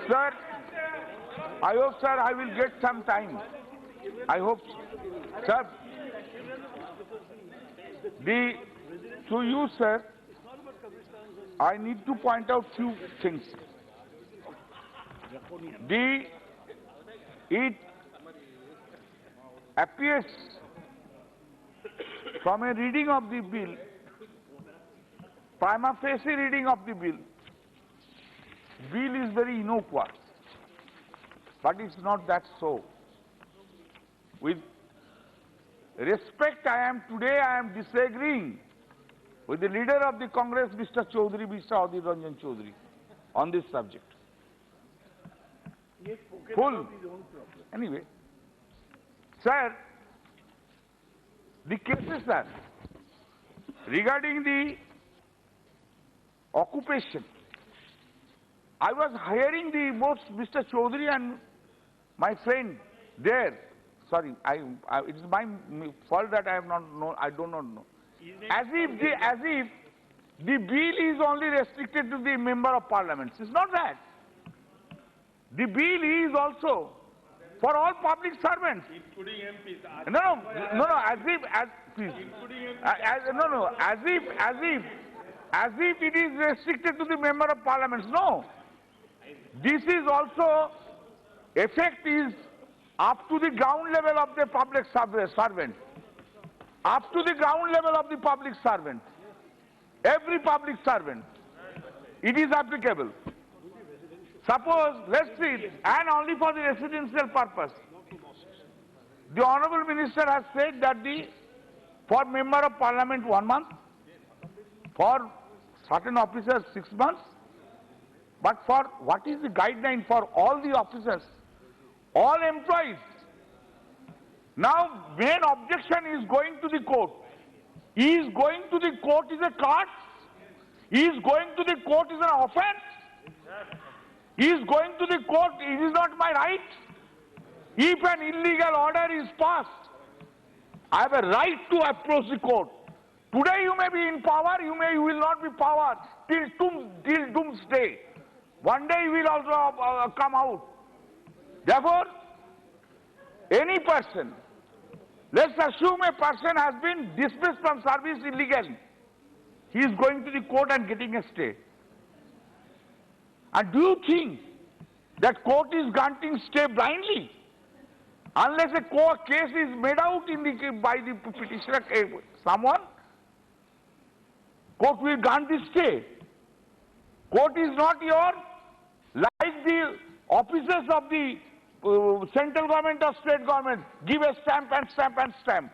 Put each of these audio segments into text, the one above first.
Sir, I hope, sir, I will get some time. I hope, sir, to you, sir, I need to point out few things. It appears from a reading of the bill, prima facie reading of the bill is very innocuous, but it's not that so. With respect, I am disagreeing with the leader of the Congress, Mr. Adhir Ranjan Chaudhary, on this subject. Full. Anyway, sir, the cases are regarding the occupation. I was hearing both Mr. Chaudhary and my friend there. Sorry, it is my fault that I have not known. I do not know. As if the bill is only restricted to the member of parliament. It's not that. The bill is also for all public servants. Including MPs. No, as if it is restricted to the member of parliament. No. This is also, effect is up to the ground level of the public servant. Up to the ground level of the public servant. Every public servant. It is applicable. Suppose, let's see, and only for the residential purpose. The Honorable Minister has said that for member of parliament 1 month, for certain officers 6 months, but for what is the guideline for all the officers, all employees? Now, main objection is going to the court. Is going to the court is a cart? Is going to the court is an offense? Is going to the court, it is not my right? If an illegal order is passed, I have a right to approach the court. Today you may be in power, you will not be power till doomsday. One day you will also come out. Therefore, any person, let's assume a person has been dismissed from service illegally. He is going to the court and getting a stay. And do you think that court is granting stay blindly? Unless a court case is made out by the petitioner, someone, court will grant the stay. Court is not like the officers of the central government or state government, give a stamp and stamp and stamp.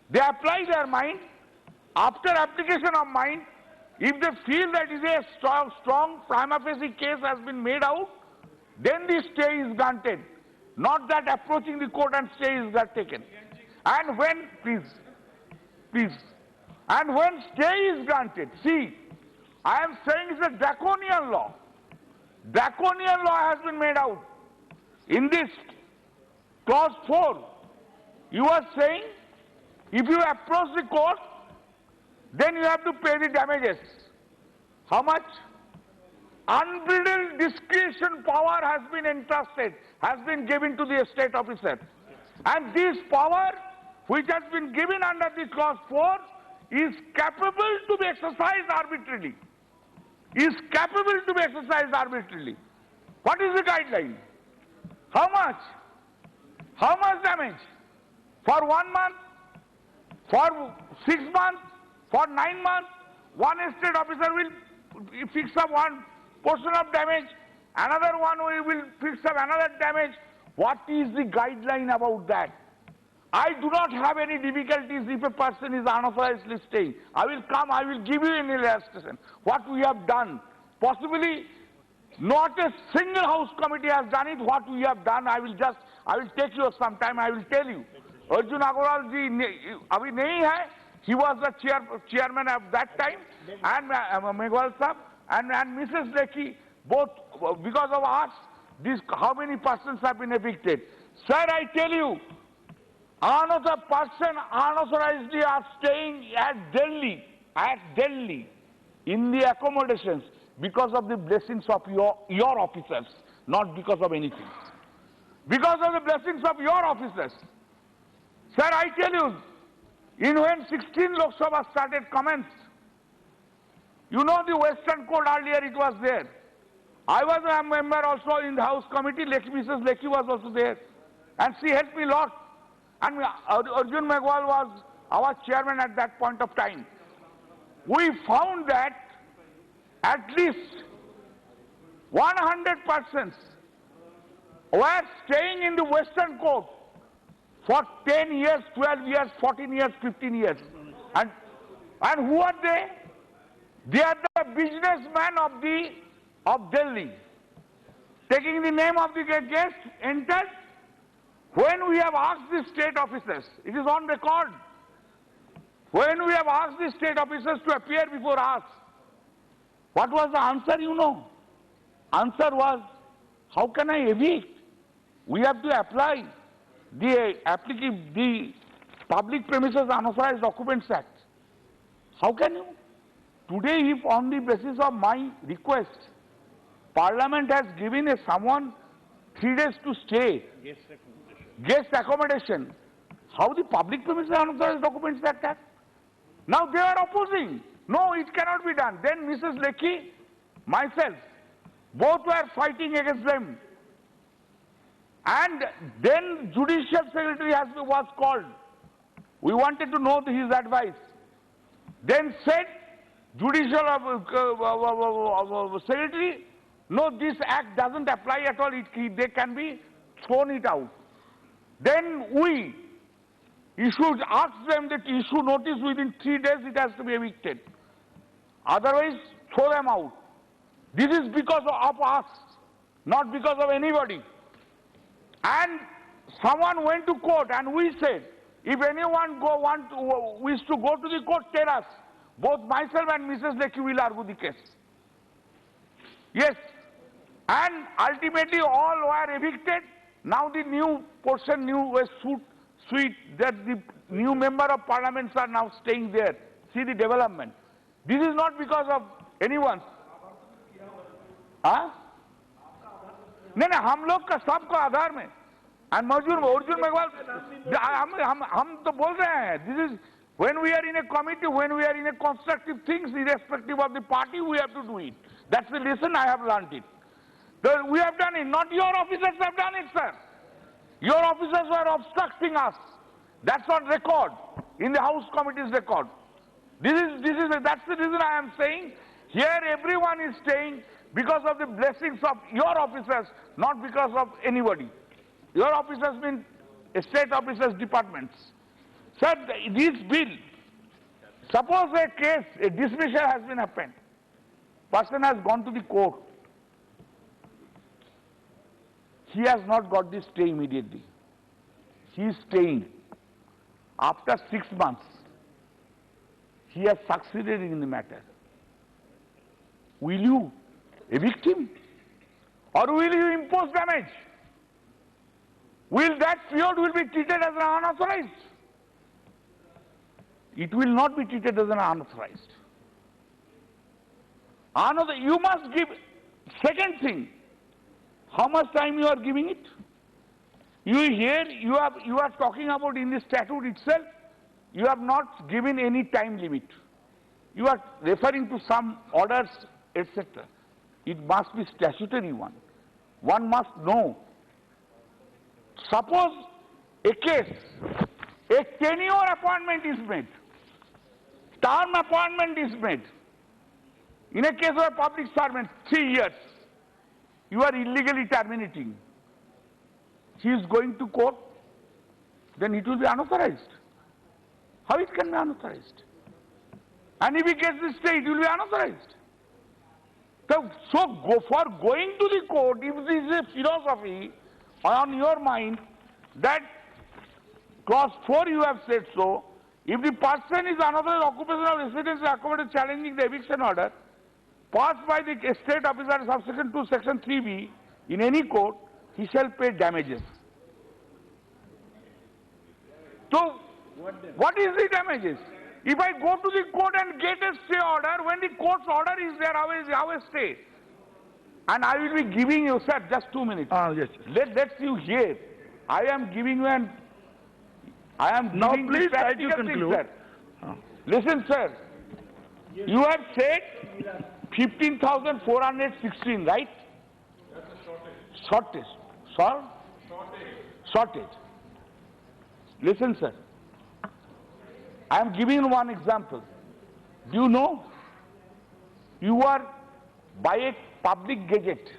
They apply their mind. After application of mind, if they feel that is a strong prima facie case has been made out, then the stay is granted. Not that approaching the court and stay is taken. And when, please, and when stay is granted, see, I am saying it's a draconian law. Draconian law has been made out. In this clause 4, you are saying if you approach the court, then you have to pay the damages. How much? Unbridled discretion power has been entrusted, has been given to the state officer. And this power, which has been given under the clause 4, is capable to be exercised arbitrarily. Is capable to be exercised arbitrarily. What is the guideline? How much? How much damage? For 1 month? For 6 months? For 9 months? One state officer will fix up one portion of damage, another one will fix up another damage. What is the guideline about that? I do not have any difficulties if a person is unauthorizedly staying. I will come, I will give you an illustration. What we have done, possibly not a single House committee has done it. What we have done, I will take you some time, I will tell you. Arjun Agarwal ji abhi nahi hai. He was the chairman of that time, and Meghwal Sahab and Mrs. Lekhi, both because of us, how many persons have been evicted? Sir, I tell you, another person unauthorizedly are staying at Delhi, in the accommodations because of the blessings of your officers. not because of anything. Because of the blessings of your officers. Sir, I tell you, in when 16 Lok Sabha started commenced, you know the Western Court earlier it was there. I was a member also in the House Committee, Mrs. Lekhi was also there. And she helped me a lot. And Arjun Megwal was our chairman at that point of time. We found that at least 100 persons were staying in the Western Court for 10 years, 12 years, 14 years, 15 years. And who are they? They are the businessmen of Delhi. Taking the name of the guest, entered. When we have asked the state officers, it is on record. When we have asked the state officers to appear before us, what was the answer, you know? Answer was, how can I evict? We have to apply the Public Premises Unauthorized Occupants Act. How can you? Today, if on the basis of my request, Parliament has given someone 3 days to stay, guest accommodation, how the Public Premises Unauthorized Occupants Act? Now they are opposing. No, it cannot be done. Then Mrs. Lekhi, myself, both were fighting against them. And then Judicial Secretary was called. We wanted to know his advice. Then said, Judicial Secretary, no, this act doesn't apply at all. They can be thrown it out. Then we should ask them that issue notice within 3 days it has to be evicted. Otherwise, throw them out. This is because of us, not because of anybody. And someone went to court and we said, if anyone wish to go to the court, tell us. Both myself and Mrs. Lekhi will argue the case. Yes. And ultimately all were evicted. Now the new portion, new suite that the new member of parliaments are now staying there. See the development. This is not because of anyone's. हाँ? नहीं नहीं हम लोग का सबको आधार में and Arjun Megwal हम तो बोल रहे हैं. This is when we are in a committee, when we are in a constructive things, irrespective of the party, we have to do it. That's the lesson I have learned it. We have done it. Not your officers have done it, sir. Your officers were obstructing us. That's on record in the House Committee's record. That's the reason I am saying here everyone is staying because of the blessings of your officers, not because of anybody. Your officers mean state officers, departments. Sir, this bill, suppose a case, a dismissal has been happened. Person has gone to the court. He has not got this stay immediately. He is staying. After 6 months, he has succeeded in the matter. Will you evict him? Or will you impose damage? Will that period will be treated as an unauthorized? It will not be treated as an unauthorized. You must give, second thing, how much time you are giving it? You are talking about in the statute itself, you have not given any time limit. You are referring to some orders, etc. It must be statutory one. One must know. Suppose a case, a tenure appointment is made, term appointment is made. In a case of a public servant, 3 years, you are illegally terminating. He is going to court, then it will be unauthorized. How it can be unauthorized? And if he gets the stay, it will be unauthorized. So for going to the court, if this is a philosophy on your mind that clause 4 you have said so, if the person is unauthorized occupation of residence accommodation challenging the eviction order passed by the state officer subsequent to section 3B in any court, he shall pay damages. So, what is the damages? If I go to the court and get a stay order, when the court's order is there, how is a stay? And I will be giving you, sir, just 2 minutes. Yes, sir. Let's you hear. I am giving you I am Now giving please the try to practical thing, conclude. sir. Listen, sir. You have said 15,416, right? That's a shortage. Shortage. Listen, sir. I am giving you one example. Do you know? You are by a public gazette,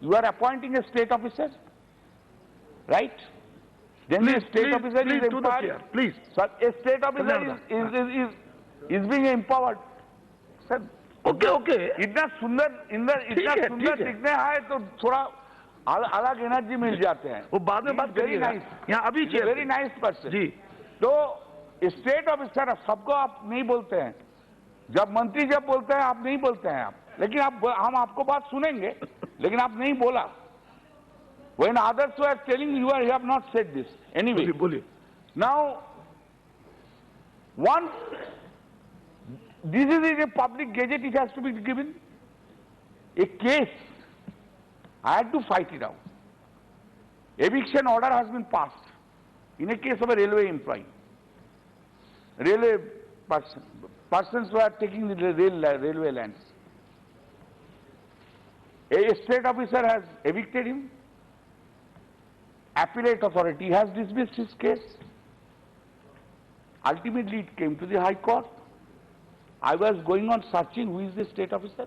you are appointing a state officer, right? Then the state officer please is to the empowered. chair, please. Sir, a state officer is being empowered. Sir, Okay. इतना सुंदर दिखने आए तो थोड़ा अलग energy मिल जाते हैं. वो बाद में बात वेरी करिएगा. नाइस. यहाँ अभी chair वेरी पे. Nice person. जी. तो स्टेट ऑफिसर सबको आप नहीं बोलते हैं. जब मंत्री जब बोलते हैं आप नहीं बोलते हैं आप. लेकिन हम आपको बात सुनेंगे, लेकिन आप नहीं बोला. When others were telling you have not said this. Anyway, बोलिए. now once this is a public gazette, it has to be given. A case, I had to fight it out. Eviction order has been passed in a case of a railway employee. Railway persons who are taking the railway lands. A state officer has evicted him. Appellate authority has dismissed his case. Ultimately, it came to the High Court. I was going on searching who is the state officer.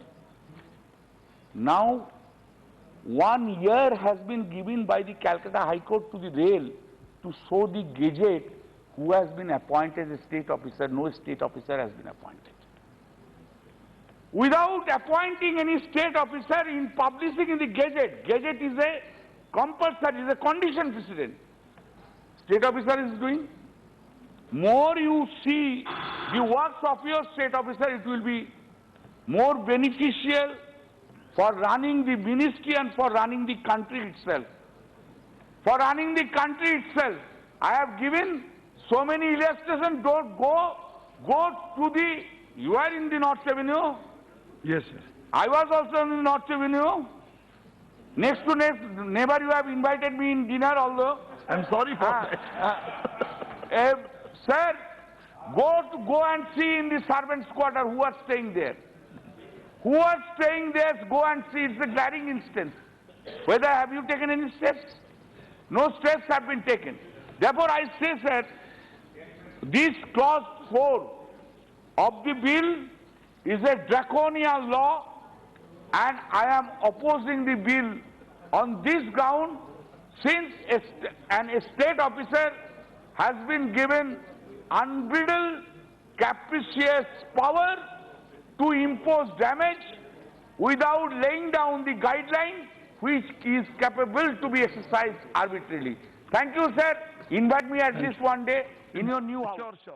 Now, 1 year has been given by the Calcutta High Court to the rail to show the gazette who has been appointed as a state officer. No state officer has been appointed. Without appointing any state officer in publishing in the gazette is a compulsory, is a condition precedent. State officer is doing. More you see the works of your state officer, it will be more beneficial for running the ministry and for running the country itself. For running the country itself, I have given so many illustrations. Don't go to the, you are in the North Avenue. Yes, sir. I was also in the North Avenue. Next to next neighbor, you have invited me in dinner, although. I'm sorry for that. Sir, go and see in the servants' quarter who are staying there. Who are staying there, go and see. It's a glaring instance. Whether have you taken any steps? No steps have been taken. Therefore, I say, sir, this clause 4 of the bill is a draconian law, and I am opposing the bill on this ground, since a state officer has been given unbridled, capricious power to impose damage without laying down the guideline which is capable to be exercised arbitrarily. Thank you, sir. Invite me at least one day in your new house. Sure.